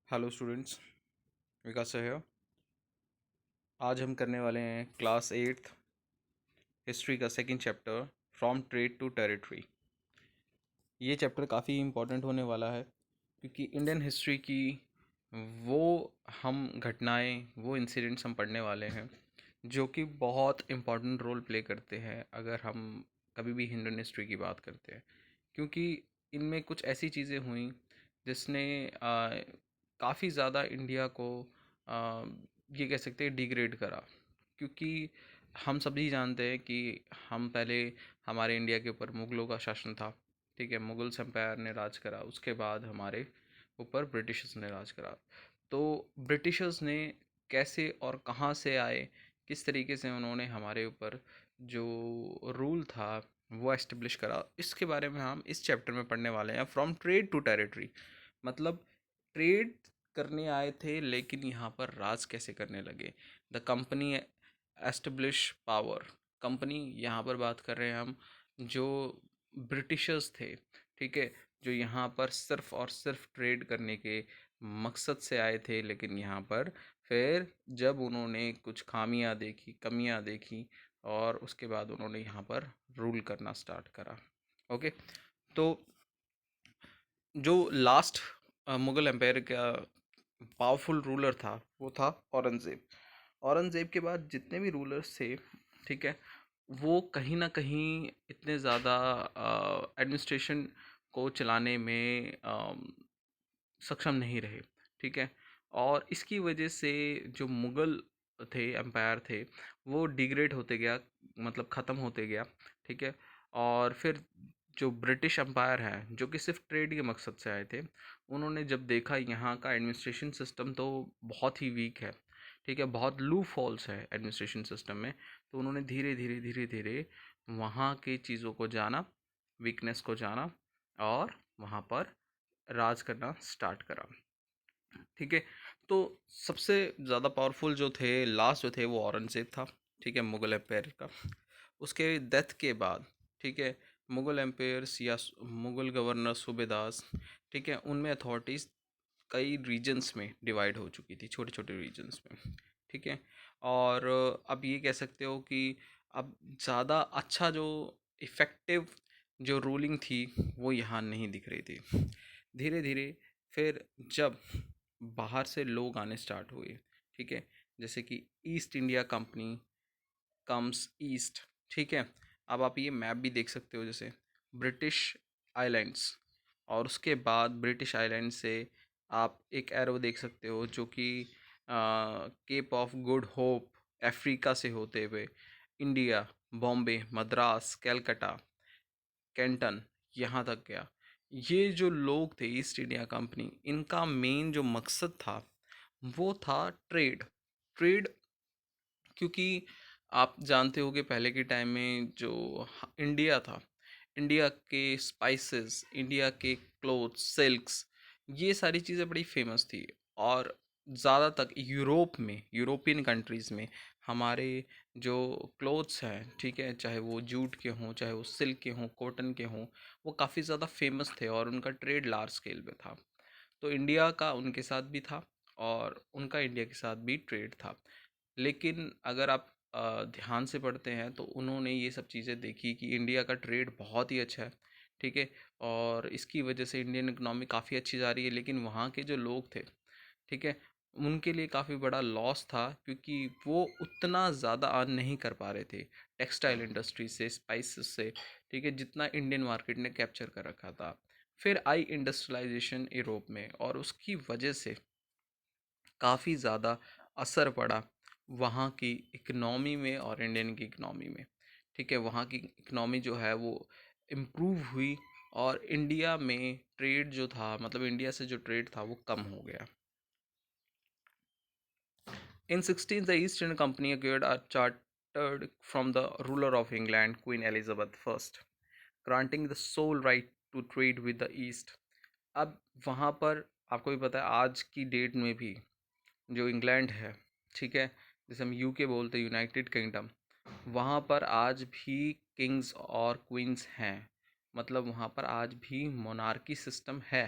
Hello students, विकास है। आज हम करने वाले हैं क्लास 8th हिस्ट्री का second chapter from trade to territory. ये चैप्टर काफ़ी इम्पोर्टेंट होने वाला है क्योंकि इंडियन हिस्ट्री की वो हम घटनाएं, वो इंसिडेंट्स हम पढ़ने वाले हैं जो कि बहुत इम्पोर्टेंट रोल प्ले करते हैं अगर हम कभी भी इंडियन हिस्ट्री की बात करते हैं। क्योंकि इनमें कुछ ऐसी चीज़ें हुई जिसने काफ़ी ज़्यादा इंडिया को आ, ये कह सकते हैं डिग्रेड करा। क्योंकि हम सभी जानते हैं कि हम पहले हमारे इंडिया के ऊपर मुग़लों का शासन था। ठीक है, मुग़ल्स एम्पायर ने राज करा, उसके बाद हमारे ऊपर ब्रिटिशर्स ने राज करा। तो ब्रिटिशर्स ने कैसे और कहाँ से आए, किस तरीके से उन्होंने हमारे ऊपर जो रूल था वो एस्टेब्लिश करा, इसके बारे में हम इस चैप्टर में पढ़ने वाले हैं। फ्रॉम ट्रेड टू टेरिटरी मतलब ट्रेड करने आए थे लेकिन यहाँ पर राज कैसे करने लगे। The company establish power. Company यहाँ पर बात कर रहे हैं हम, जो ब्रिटिशर्स थे, ठीक है, जो यहाँ पर सिर्फ और सिर्फ ट्रेड करने के मकसद से आए थे। लेकिन यहाँ पर फिर जब उन्होंने कुछ खामियां देखी, कमियां देखी, और उसके बाद उन्होंने यहाँ पर रूल करना स्टार्ट करा। ओके, तो जो लास्ट मुग़ल एम्पायर का पावरफुल रूलर था वो था औरंगज़ेब। औरंगज़ेब के बाद जितने भी रूलर्स थे, ठीक है, वो कहीं ना कहीं इतने ज़्यादा एडमिनिस्ट्रेशन को चलाने में सक्षम नहीं रहे। ठीक है, और इसकी वजह से जो मुग़ल थे, एम्पायर थे, वो डिग्रेड होते गया, मतलब ख़त्म होते गया। ठीक है, और फिर जो ब्रिटिश एम्पायर है, जो कि सिर्फ ट्रेड के मकसद से आए थे, उन्होंने जब देखा यहाँ का एडमिनिस्ट्रेशन सिस्टम तो बहुत ही वीक है, ठीक है, बहुत लूप फॉल्स है एडमिनिस्ट्रेशन सिस्टम में, तो उन्होंने धीरे धीरे धीरे धीरे वहाँ की चीज़ों को जाना, वीकनेस को जाना, और वहाँ पर राज करना स्टार्ट करा। ठीक है, तो सबसे ज़्यादा पावरफुल जो थे, लास्ट जो थे, वो औरंगज़ेब था। ठीक है, मुग़ल एम्पायर का। उसके डेथ के बाद, ठीक है, मुग़ल एम्पायर्स या मुग़ल गवर्नर सूबेदास, ठीक है, उनमें अथॉरिटीज़ कई रीजन्स में डिवाइड हो चुकी थी, छोटे छोटे रीजन्स में। ठीक है, और अब ये कह सकते हो कि अब ज़्यादा अच्छा जो इफ़ेक्टिव जो रूलिंग थी वो यहाँ नहीं दिख रही थी। धीरे धीरे फिर जब बाहर से लोग आने स्टार्ट हुए, ठीक है, जैसे कि east India company comes east. ठीक है, अब आप ये मैप भी देख सकते हो, जैसे ब्रिटिश आइलैंड्स, और उसके बाद ब्रिटिश आइलैंड से आप एक एरो देख सकते हो जो कि Cape of Good Hope, Africa से होते हुए इंडिया, बॉम्बे, मद्रास, कैलकाटा, कैंटन, यहाँ तक गया। ये जो लोग थे, ईस्ट इंडिया कंपनी, इनका मेन जो मकसद था वो था ट्रेड। ट्रेड, क्योंकि आप जानते हो कि पहले के टाइम में जो इंडिया था, इंडिया के स्पाइसेस, इंडिया के क्लोथ्स, सिल्क्स, ये सारी चीज़ें बड़ी फेमस थी। और ज़्यादा तक यूरोप में, यूरोपियन कंट्रीज़ में हमारे जो क्लोथ्स हैं, ठीक है, चाहे वो जूट के हों, चाहे वो सिल्क के हों, कॉटन के हों, वो काफ़ी ज़्यादा फेमस थे और उनका ट्रेड लार्ज स्केल पे था। तो इंडिया का उनके साथ भी था और उनका इंडिया के साथ भी ट्रेड था। लेकिन अगर आप ध्यान से पढ़ते हैं तो उन्होंने ये सब चीज़ें देखी कि इंडिया का ट्रेड बहुत ही अच्छा है, ठीक है, और इसकी वजह से इंडियन इकनॉमी काफ़ी अच्छी जा रही है। लेकिन वहाँ के जो लोग थे, ठीक है, उनके लिए काफ़ी बड़ा लॉस था क्योंकि वो उतना ज़्यादा अर्न नहीं कर पा रहे थे टेक्सटाइल इंडस्ट्री से, स्पाइसेस से, ठीक है, जितना इंडियन मार्केट ने कैप्चर कर रखा था। फिर आई इंडस्ट्रियलाइजेशन यूरोप में, और उसकी वजह से काफ़ी ज़्यादा असर पड़ा वहाँ की इकनॉमी में और इंडियन की इकनॉमी में। ठीक है, वहाँ की इकनॉमी जो है वो इम्प्रूव हुई, और इंडिया में ट्रेड जो था, मतलब इंडिया से जो ट्रेड था वो कम हो गया। In 16th, the East India Company acquired a chartered from the ruler of England, Queen Elizabeth I, granting the sole right to trade with the East। अब वहाँ पर आपको भी पता है, आज की डेट में भी जो इंग्लैंड है, ठीक है, जैसे हम यूके बोलते हैं, यूनाइटेड किंगडम, वहाँ पर आज भी किंग्स और क्वींस हैं। मतलब वहाँ पर आज भी मोनार्की सिस्टम है।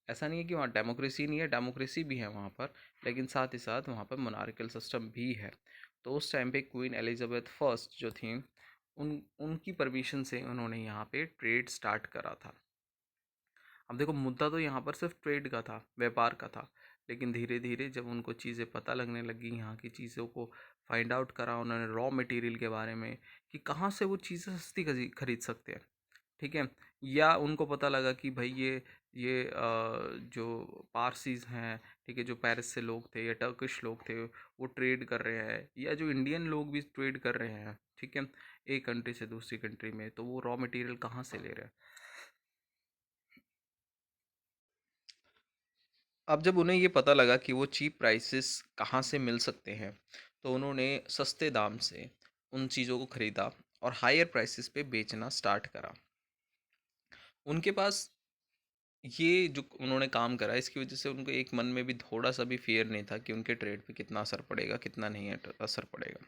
ऐसा नहीं है कि वहाँ डेमोक्रेसी नहीं है, डेमोक्रेसी भी है वहाँ पर, लेकिन साथ ही साथ वहाँ पर मोनार्कल सिस्टम भी है। तो उस टाइम पे क्वीन एलिजाबेथ फर्स्ट जो थी, उनकी परमिशन से उन्होंने यहाँ पे ट्रेड स्टार्ट करा था। अब देखो, मुद्दा तो यहाँ पर सिर्फ ट्रेड का था, व्यापार का था, लेकिन धीरे धीरे जब उनको चीज़ें पता लगने लगी, यहाँ की चीज़ों को फाइंड आउट करा उन्होंने, रॉ मटेरियल के बारे में कि कहाँ से वो चीज़ें सस्ती खरीद सकते हैं, ठीक है। या उनको पता लगा कि भाई जो पारसीज हैं, ठीक है, जो पेरिस से लोग थे या टर्किश लोग थे, वो ट्रेड कर रहे हैं, या जो इंडियन लोग भी ट्रेड कर रहे हैं, ठीक है, एक कंट्री से दूसरी कंट्री में, तो वो रॉ मटेरियल कहाँ से ले रहे हैं। अब जब उन्हें ये पता लगा कि वो चीप प्राइसेस कहाँ से मिल सकते हैं, तो उन्होंने सस्ते दाम से उन चीज़ों को ख़रीदा और हायर प्राइसेस पे बेचना स्टार्ट करा। उनके पास ये जो उन्होंने काम करा, इसकी वजह से उनको एक मन में भी थोड़ा सा भी फियर नहीं था कि उनके ट्रेड पे कितना असर पड़ेगा, कितना नहीं असर पड़ेगा।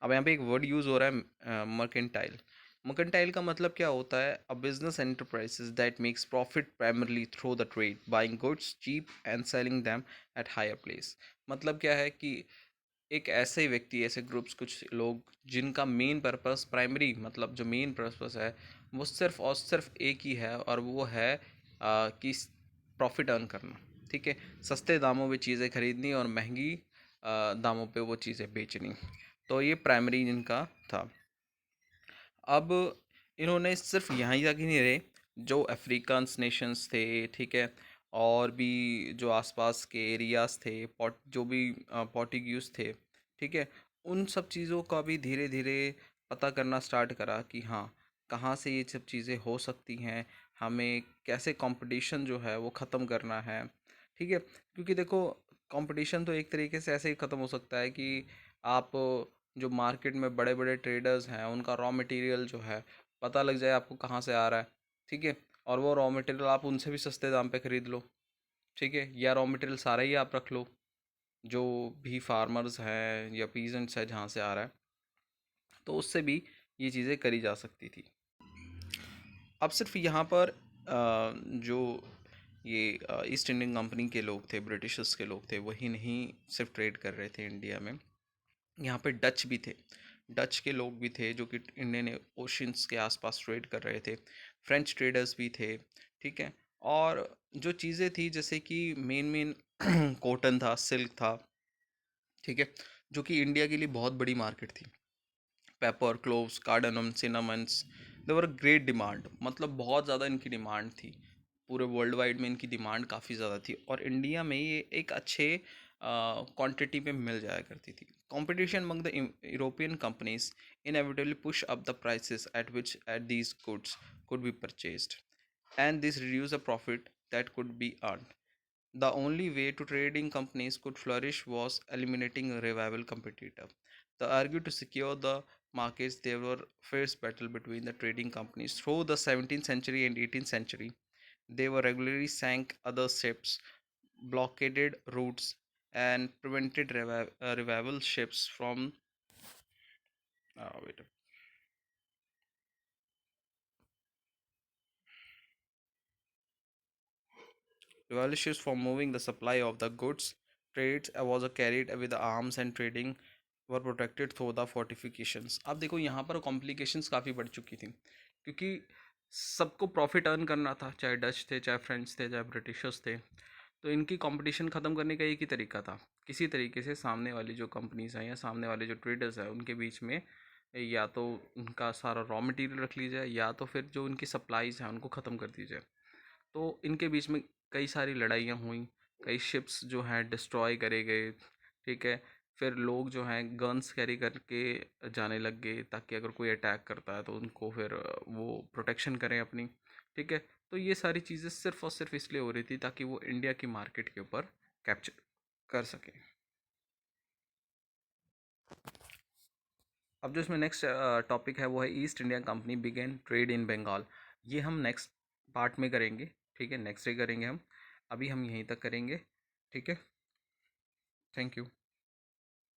अब यहाँ पे एक वर्ड यूज़ हो रहा है, मर्केंटाइल। मर्केंटाइल का मतलब क्या होता है? A business enterprises that makes profit primarily through the trade, buying goods cheap and selling them at higher place. मतलब क्या है कि एक ऐसे व्यक्ति, ऐसे ग्रुप्स, कुछ लोग जिनका मेन पर्पस, प्राइमरी मतलब जो मेन पर्पस है, वो सिर्फ और सिर्फ एक ही है, और वो है कि प्रॉफिट अर्न करना, ठीक है, सस्ते दामों में चीज़ें खरीदनी और महंगी दामों पे वो चीज़ें बेचनी। तो ये प्राइमरी इनका था। अब इन्होंने सिर्फ यहाँ ही तक ही नहीं रहे, जो अफ्रीकन्स नेशंस थे, ठीक है, और भी जो आसपास के एरियाज़ थे, जो भी पोर्टुगीज़ थे, ठीक है, उन सब चीज़ों का भी धीरे धीरे पता करना स्टार्ट करा कि हाँ, कहाँ से ये सब चीज़ें हो सकती हैं, हमें कैसे कंपटीशन जो है वो ख़त्म करना है, ठीक है। क्योंकि देखो, कंपटीशन तो एक तरीके से ऐसे ही ख़त्म हो सकता है कि आप, जो मार्केट में बड़े बड़े ट्रेडर्स हैं, उनका रॉ मटेरियल जो है पता लग जाए आपको कहाँ से आ रहा है, ठीक है, और वो रॉ मटेरियल आप उनसे भी सस्ते दाम पे ख़रीद लो, ठीक है, या रॉ मटेरियल सारा ही आप रख लो, जो भी फार्मर्स हैं या पीजेंट्स है जहाँ से आ रहा है, तो उससे भी ये चीज़ें करी जा सकती थी। अब सिर्फ यहाँ पर जो ये ईस्ट इंडियन कंपनी के लोग थे, ब्रिटिशर्स के लोग थे, वही नहीं सिर्फ ट्रेड कर रहे थे इंडिया में, यहाँ पे डच भी थे। डच के लोग भी थे जो कि इंडियन ओशंस के आसपास ट्रेड कर रहे थे। फ्रेंच ट्रेडर्स भी थे, ठीक है। और जो चीज़ें थी, जैसे कि मेन मेन कॉटन था, सिल्क था, ठीक है, जो कि इंडिया के लिए बहुत बड़ी मार्केट थी। पेपर, क्लोव्स, कार्डनम, सिनामन्स, देवर ग्रेट डिमांड, मतलब बहुत ज़्यादा इनकी डिमांड थी। पूरे वर्ल्ड वाइड में इनकी डिमांड काफ़ी ज़्यादा थी, और इंडिया में ये एक अच्छे क्वांटिटी में मिल जाया करती थी। Competition among the European companies inevitably push up the prices at these goods could be purchased, and this reduce the profit that could be earned. The only way to trading companies could flourish was eliminating a rival competitor. They argued to secure the markets. There were fierce battle between the trading companies through the 17th century and 18th century. They were regularly sank other ships, blockaded routes, and prevented revival ships from. Wait. Revival ships from moving the supply of the goods. Trades was carried with the arms and trading were protected through the fortifications. अब देखो, यहाँ पर complications काफ़ी बढ़ चुकी थी, क्योंकि सबको प्रॉफिट अर्न करना था, चाहे डच थे, चाहे फ्रेंच थे, चाहे ब्रिटिशर्स थे। तो इनकी कंपटीशन ख़त्म करने का एक ही तरीका था, किसी तरीके से सामने वाली जो कंपनीज हैं या सामने वाले जो ट्रेडर्स हैं, उनके बीच में या तो उनका सारा रॉ मटेरियल रख ली जाए, या तो फिर जो उनकी सप्लाईज हैं उनको ख़त्म कर दी जाए। तो इनके बीच में कई सारी लड़ाइयाँ हुई, कई शिप्स जो हैं डिस्ट्रॉय करे गए, ठीक है। फिर लोग जो हैं गन्स कैरी करके जाने लग गए, ताकि अगर कोई अटैक करता है तो उनको फिर वो प्रोटेक्शन करें अपनी, ठीक है। तो ये सारी चीज़ें सिर्फ और सिर्फ इसलिए हो रही थी ताकि वो इंडिया की मार्केट के ऊपर कैप्चर कर सके। अब जो इसमें नेक्स्ट टॉपिक है वो है East India Company began trade in Bengal. ये हम नेक्स्ट पार्ट में करेंगे, ठीक है, नेक्स्ट डे करेंगे हम। अभी हम यहीं तक करेंगे, ठीक है। Thank you.